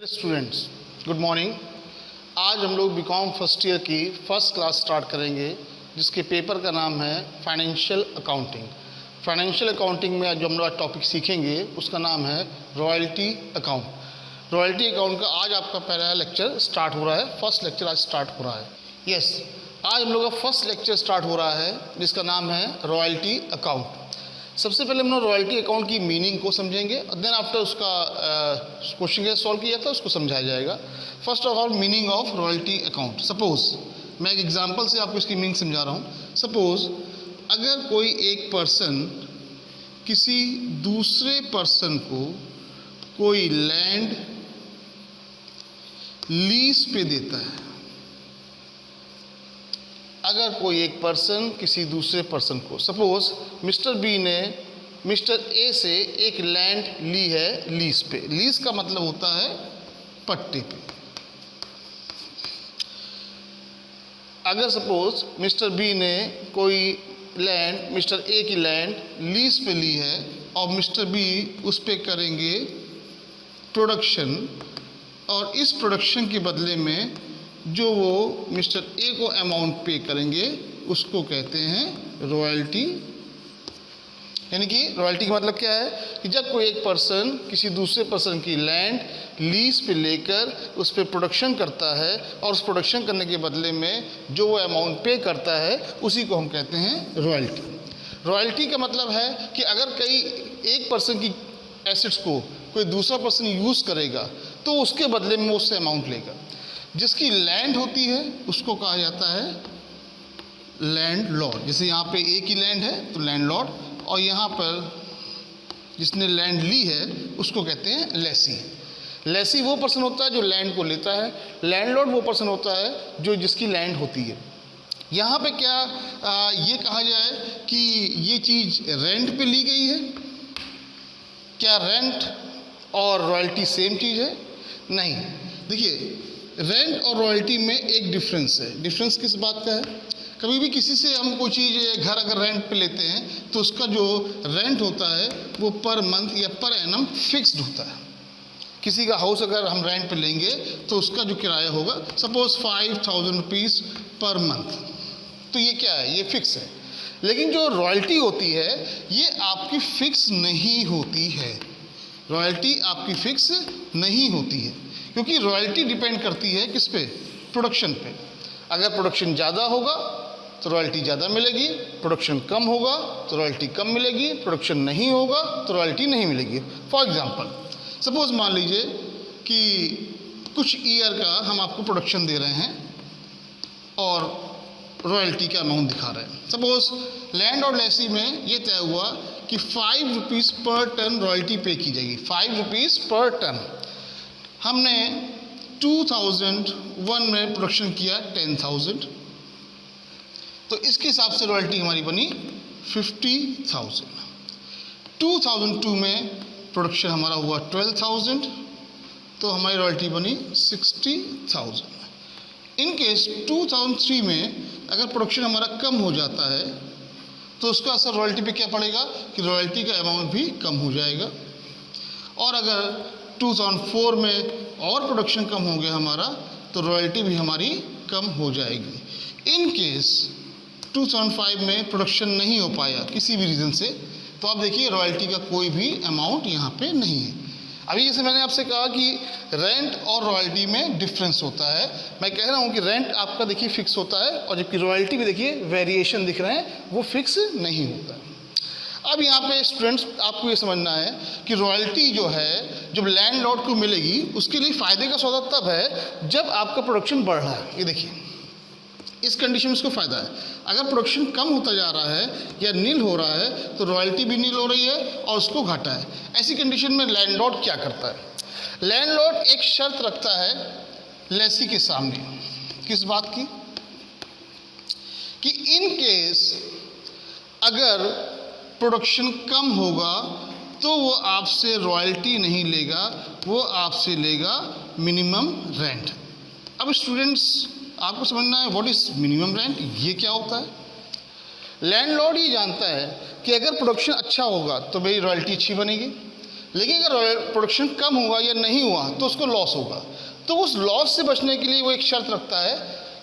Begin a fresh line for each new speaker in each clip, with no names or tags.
Students good morning. आज हम लोग बीकॉम फर्स्ट ईयर की फर्स्ट क्लास स्टार्ट करेंगे जिसके पेपर का नाम है फाइनेंशियल अकाउंटिंग। फाइनेंशियल अकाउंटिंग में आज जो हम लोग टॉपिक सीखेंगे उसका नाम है रॉयल्टी अकाउंट। रॉयल्टी अकाउंट का आज आपका पहला लेक्चर स्टार्ट हो रहा है, फर्स्ट लेक्चर आज स्टार्ट हो रहा है। यस, आज हम लोग का फर्स्ट लेक्चर स्टार्ट हो रहा है जिसका नाम है रॉयल्टी अकाउंट। सबसे पहले हम लोग रॉयल्टी अकाउंट की मीनिंग को समझेंगे और देन आफ्टर उसका क्वेश्चन कैसे सॉल्व किया था उसको समझाया जाएगा। First of all meaning of royalty account. Suppose मैं एक एग्जांपल से आपको इसकी मीनिंग समझा रहा हूँ। सपोज अगर कोई एक पर्सन किसी दूसरे पर्सन को कोई लैंड लीज पे देता है, अगर कोई एक पर्सन किसी दूसरे पर्सन को, सपोज मिस्टर बी ने मिस्टर ए से एक लैंड ली है लीज पे। लीज का मतलब होता है पट्टे पे। अगर सपोज मिस्टर बी ने कोई लैंड मिस्टर ए की लैंड लीज पे ली है और मिस्टर बी उस पे करेंगे प्रोडक्शन और इस प्रोडक्शन के बदले में जो वो मिस्टर ए को अमाउंट पे करेंगे उसको कहते हैं रॉयल्टी। यानी कि रॉयल्टी का मतलब क्या है कि जब कोई एक पर्सन किसी दूसरे पर्सन की लैंड लीज पे लेकर उस पर प्रोडक्शन करता है और उस प्रोडक्शन करने के बदले में जो वो अमाउंट पे करता है उसी को हम कहते हैं रॉयल्टी। रॉयल्टी का मतलब है कि अगर कई एक पर्सन की एसेट्स को कोई दूसरा पर्सन यूज़ करेगा तो उसके बदले में वो उससे अमाउंट लेगा। जिसकी लैंड होती है उसको कहा जाता है लैंड लॉर्ड। जैसे यहाँ पे ए की लैंड है तो लैंड लॉर्ड, और यहाँ पर जिसने लैंड ली है उसको कहते हैं लेसी। लेसी वो पर्सन होता है जो लैंड को लेता है, लैंडलॉर्ड वो पर्सन होता है जो जिसकी लैंड होती है। यहाँ पे क्या ये कहा जाए कि ये चीज़ रेंट पे ली गई है? क्या रेंट और रॉयल्टी सेम चीज़ है? नहीं। देखिए, रेंट और रॉयल्टी में एक डिफरेंस है। डिफरेंस किस बात का है? कभी भी किसी से हम कोई चीज़ घर अगर रेंट पे लेते हैं तो उसका जो रेंट होता है वो पर मंथ या पर एनम फिक्स्ड होता है। किसी का हाउस अगर हम रेंट पे लेंगे तो उसका जो किराया होगा सपोज 5,000 रुपीज़ पर मंथ, तो ये क्या है? ये फिक्स है। लेकिन जो रॉयल्टी होती है ये आपकी फिक्स नहीं होती है। रॉयल्टी आपकी फिक्स नहीं होती है क्योंकि रॉयल्टी डिपेंड करती है किस पे? प्रोडक्शन पे। अगर प्रोडक्शन ज़्यादा होगा तो रॉयल्टी ज़्यादा मिलेगी, प्रोडक्शन कम होगा तो रॉयल्टी कम मिलेगी, प्रोडक्शन नहीं होगा तो रॉयल्टी नहीं मिलेगी। फॉर एग्जांपल सपोज मान लीजिए कि कुछ ईयर का हम आपको प्रोडक्शन दे रहे हैं और रॉयल्टी का अमाउंट दिखा रहे हैं। सपोज लैंड और लेसी में ये तय हुआ कि 5 रुपीज़ पर टन रॉयल्टी पे की जाएगी। 5 रुपीज़ पर टन। हमने 2001 में प्रोडक्शन किया 10,000, तो इसके हिसाब से रॉयल्टी हमारी बनी 50,000। 2002 में प्रोडक्शन हमारा हुआ 12,000, तो हमारी रॉयल्टी बनी 60,000। इन केस 2003 में अगर प्रोडक्शन हमारा कम हो जाता है तो उसका असर रॉयल्टी पे क्या पड़ेगा कि रॉयल्टी का अमाउंट भी कम हो जाएगा। और अगर 2004 में और प्रोडक्शन कम हो गया हमारा तो रॉयल्टी भी हमारी कम हो जाएगी। इन केस 2005 में प्रोडक्शन नहीं हो पाया किसी भी रीज़न से, तो आप देखिए रॉयल्टी का कोई भी अमाउंट यहाँ पे नहीं है। अभी जैसे मैंने आपसे कहा कि रेंट और रॉयल्टी में डिफरेंस होता है, मैं कह रहा हूँ कि रेंट आपका देखिए फिक्स होता है और जबकि रॉयल्टी में देखिए वेरिएशन दिख रहे हैं, वो फिक्स नहीं होता है। अब यहाँ पे स्टूडेंट्स आपको ये समझना है कि रॉयल्टी जो है जब लैंडलॉर्ड को मिलेगी उसके लिए फ़ायदे का सौदा तब है जब आपका प्रोडक्शन बढ़ रहा है। ये देखिए इस कंडीशन में इसको फ़ायदा है। अगर प्रोडक्शन कम होता जा रहा है या नील हो रहा है तो रॉयल्टी भी नील हो रही है और उसको घाटा है। ऐसी कंडीशन में लैंडलॉर्ड क्या करता है? लैंडलॉर्ड एक शर्त रखता है लेसी के सामने। किस बात की? कि इन केस अगर प्रोडक्शन कम होगा तो वो आपसे रॉयल्टी नहीं लेगा, वो आपसे लेगा मिनिमम रेंट। अब स्टूडेंट्स आपको समझना है व्हाट इज मिनिमम रेंट, ये क्या होता है। लैंडलॉर्ड ये जानता है कि अगर प्रोडक्शन अच्छा होगा तो मेरी रॉयल्टी अच्छी बनेगी, लेकिन अगर प्रोडक्शन कम हुआ या नहीं हुआ तो उसको लॉस होगा। तो उस लॉस से बचने के लिए वो एक शर्त रखता है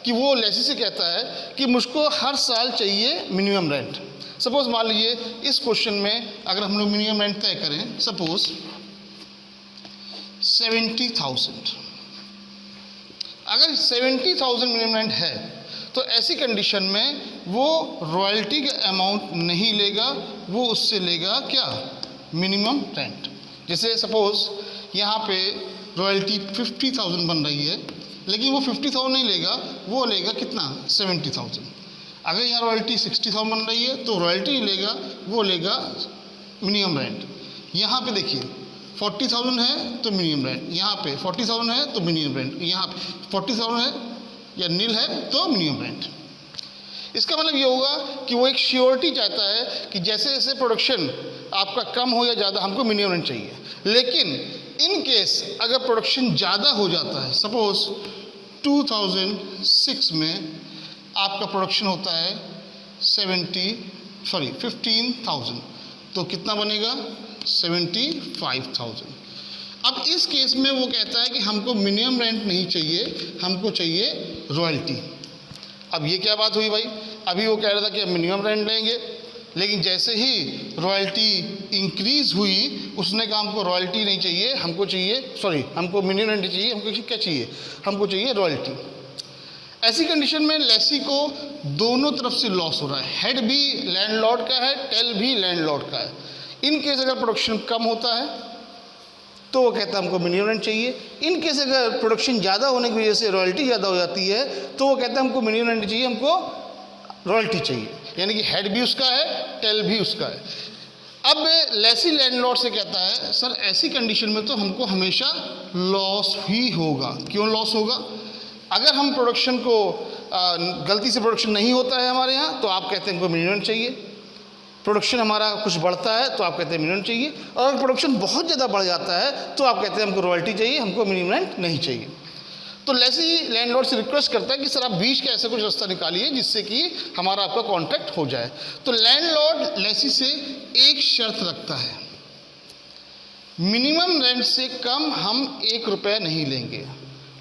कि वो लेसी से कहता है कि मुझको हर साल चाहिए मिनिमम रेंट। सपोज़ मान लीजिए इस क्वेश्चन में अगर हम लोग मिनिमम रेंट तय करें, सपोज़ 70,000, अगर 70,000 मिनिमम रेंट है तो ऐसी कंडीशन में वो रॉयल्टी का अमाउंट नहीं लेगा, वो उससे लेगा क्या, मिनिमम रेंट। जैसे सपोज़ यहाँ पे रॉयल्टी 50,000 बन रही है, लेकिन वो 50,000 नहीं लेगा, वो लेगा कितना, 70,000। अगर यहाँ रॉयल्टी 60,000 बन रही है तो रॉयल्टी नहीं लेगा, वो लेगा मिनिमम रेंट। यहाँ पे देखिए 40,000 है तो मिनिमम रेंट, यहाँ पे 40,000 है तो मिनिमम रेंट, यहाँ पे 40,000 है या नील है तो मिनिमम रेंट। इसका मतलब ये होगा कि वो एक श्योरिटी चाहता है कि जैसे जैसे प्रोडक्शन आपका कम हो या ज़्यादा, हमको मिनिमम रेंट चाहिए। लेकिन इन केस अगर प्रोडक्शन ज़्यादा हो जाता है, सपोज़ 2006 में आपका प्रोडक्शन होता है 15,000, तो कितना बनेगा, 75,000। अब इस केस में वो कहता है कि हमको मिनिमम रेंट नहीं चाहिए, हमको चाहिए रॉयल्टी। अब ये क्या बात हुई भाई, अभी वो कह रहा था कि हम मिनिमम रेंट लेंगे, लेकिन जैसे ही रॉयल्टी इंक्रीज़ हुई उसने कहा हमको रॉयल्टी नहीं चाहिए, हमको चाहिए हमको मिनिमम रेंट चाहिए, हमको क्या चाहिए, हमको चाहिए रॉयल्टी। ऐसी कंडीशन में लेसी को दोनों तरफ से लॉस हो रहा है, हेड भी लैंडलॉर्ड का है, टेल भी लैंडलॉर्ड का है। इन केस अगर प्रोडक्शन कम होता है तो वो कहता है हमको मिनिमम रेंट चाहिए। इन केस अगर प्रोडक्शन ज़्यादा होने की वजह से रॉयल्टी ज़्यादा हो जाती है तो वो कहता है हमको मिनिमम रेंट चाहिए, हमको रॉयल्टी चाहिए। यानी कि हेड भी उसका है, टेल भी उसका है। अब लेसी लैंडलॉर्ड से कहता है सर ऐसी कंडीशन में तो हमको हमेशा लॉस ही होगा। क्यों लॉस होगा, अगर हम प्रोडक्शन को गलती से प्रोडक्शन नहीं होता है हमारे यहाँ तो आप कहते हैं हमको मिनिमम रेंट चाहिए, प्रोडक्शन हमारा कुछ बढ़ता है तो आप कहते हैं मिनिमम चाहिए, और अगर प्रोडक्शन बहुत ज़्यादा बढ़ जाता है तो आप कहते हैं हमको रॉयल्टी चाहिए, हमको मिनिमम रेंट नहीं चाहिए। तो लेसी लैंडलॉर्ड से रिक्वेस्ट करता है कि सर आप बीच का ऐसा कुछ रास्ता निकालिए जिससे कि हमारा आपका कॉन्ट्रैक्ट हो जाए। तो लैंडलॉर्ड लेसी से एक शर्त रखता है, मिनिमम रेंट से कम हम 1 रुपया नहीं लेंगे।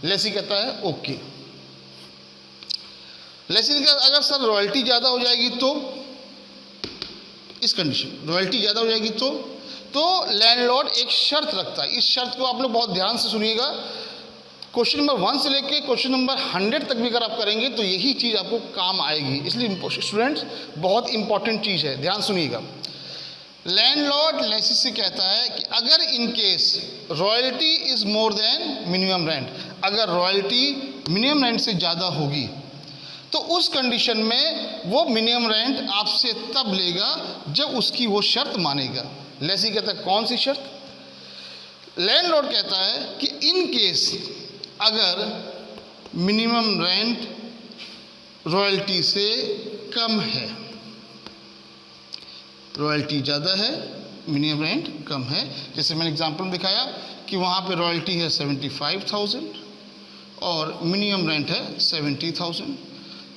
लेसी कहता है ओके। लेसी ने कहा अगर सर रॉयल्टी ज़्यादा हो जाएगी तो, इस कंडीशन रॉयल्टी ज़्यादा हो जाएगी तो लैंडलॉर्ड एक शर्त रखता है। इस शर्त को आप लोग बहुत ध्यान से सुनिएगा, क्वेश्चन नंबर 1 से लेके क्वेश्चन नंबर 100 तक भी अगर आप करेंगे तो यही चीज़ आपको काम आएगी। इसलिए स्टूडेंट्स बहुत इंपॉर्टेंट चीज़ है, ध्यान सुनिएगा। लैंडलॉर्ड लेसी से कहता है कि अगर in case royalty is more than minimum rent, अगर रॉयल्टी मिनिमम रेंट से ज़्यादा होगी तो उस कंडीशन में वो मिनिमम रेंट आपसे तब लेगा जब उसकी वो शर्त मानेगा। लेसी कहता है कौन सी शर्त, लैंडलॉर्ड कहता है कि इन केस अगर मिनिमम रेंट रॉयल्टी से कम है, रॉयल्टी ज़्यादा है, मिनिमम रेंट कम है, जैसे मैंने एग्जांपल में दिखाया कि वहाँ पे रॉयल्टी है 75,000 और मिनिमम रेंट है 70,000,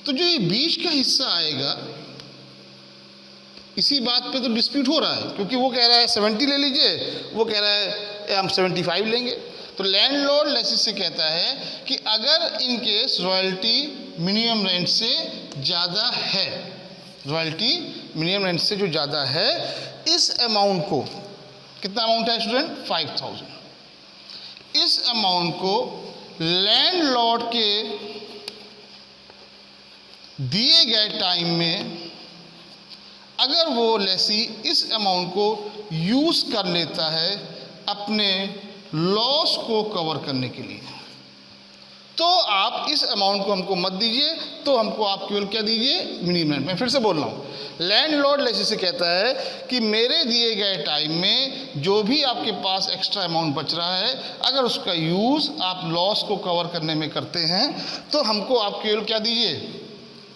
तो जो ये बीच का हिस्सा आएगा इसी बात पे तो डिस्प्यूट हो रहा है, क्योंकि वो कह रहा है 70 ले लीजिए, वो कह रहा है हम 75 लेंगे। तो लैंडलॉर्ड लेसी से कहता है कि अगर in case royalty minimum rent से ज़्यादा है, रॉयल्टी मिनिमम रेंट से जो ज़्यादा है, इस अमाउंट को, कितना अमाउंट है स्टूडेंट, 5,000, इस अमाउंट को लैंडलॉर्ड के दिए गए टाइम में अगर वो लेसी इस अमाउंट को यूज़ कर लेता है अपने लॉस को कवर करने के लिए, तो आप इस अमाउंट को हमको मत दीजिए, तो हमको आप केवल क्या दीजिए, मिनिमम रेंट। मैं फिर से बोल रहा हूँ, लैंडलॉर्ड लेसी से कहता है कि मेरे दिए गए टाइम में जो भी आपके पास एक्स्ट्रा अमाउंट बच रहा है, अगर उसका यूज़ आप लॉस को कवर करने में करते हैं तो हमको आप केवल क्या दीजिए,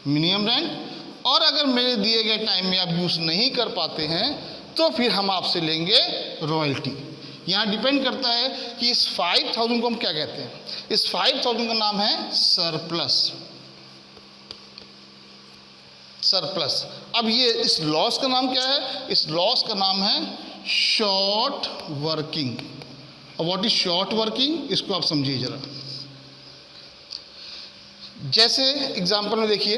मिनिमम रेंट, और अगर मेरे दिए गए टाइम में आप यूज़ नहीं कर पाते हैं तो फिर हम आपसे लेंगे रॉयल्टी। यहाँ डिपेंड करता है कि इस 5,000 को हम क्या कहते हैं, इस 5,000 का नाम है सरप्लस। सरप्लस। अब ये इस लॉस का नाम क्या है, इस लॉस का नाम है शॉर्ट वर्किंग। और व्हाट इज शॉर्ट वर्किंग, इसको आप समझिए जरा। जैसे एग्जांपल में देखिए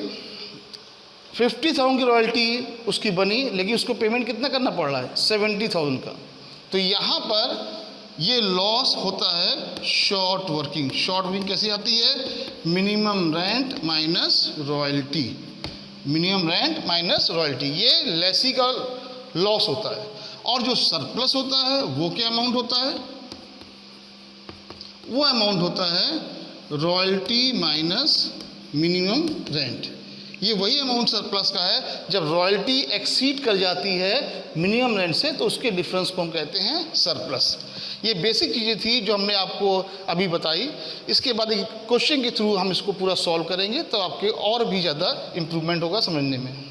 50,000 की रॉयल्टी उसकी बनी, लेकिन उसको पेमेंट कितना करना पड़ रहा है 70,000 का। तो यहाँ पर ये लॉस होता है शॉर्ट वर्किंग। शॉर्ट वर्किंग कैसे आती है, minimum rent minus royalty, minimum rent minus royalty, ये लेसी का लॉस होता है। और जो सरप्लस होता है वो क्या अमाउंट होता है, वो अमाउंट होता है रॉयल्टी माइनस मिनिमम रेंट। ये वही अमाउंट सरप्लस का है जब रॉयल्टी एक्सीड कर जाती है मिनिमम रेंट से, तो उसके डिफरेंस को हम कहते हैं सरप्लस। ये बेसिक चीज़ें थी जो हमने आपको अभी बताई। इसके बाद एक क्वेश्चन के थ्रू हम इसको पूरा सॉल्व करेंगे, तो आपके और भी ज़्यादा इम्प्रूवमेंट होगा समझने में।